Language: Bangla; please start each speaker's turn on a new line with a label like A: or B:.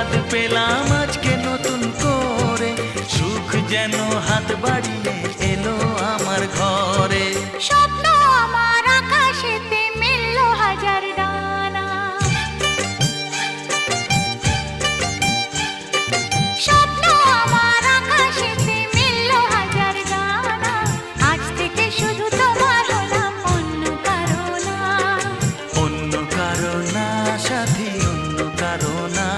A: স্বাদ পেলাম আজকে নতুন করে, সুখ যেন হাত বাড়িয়ে এলো আমার ঘরে।
B: স্বপ্ন আমার আকাশেতে মেললো হাজার ডানা, স্বপ্ন আমার আকাশেতে মেললো হাজার ডানা। আজ থেকে শুধু তোমার হলাম, অন্য কারো না।
A: অন্য কারো না সাথী, অন্য কারো না।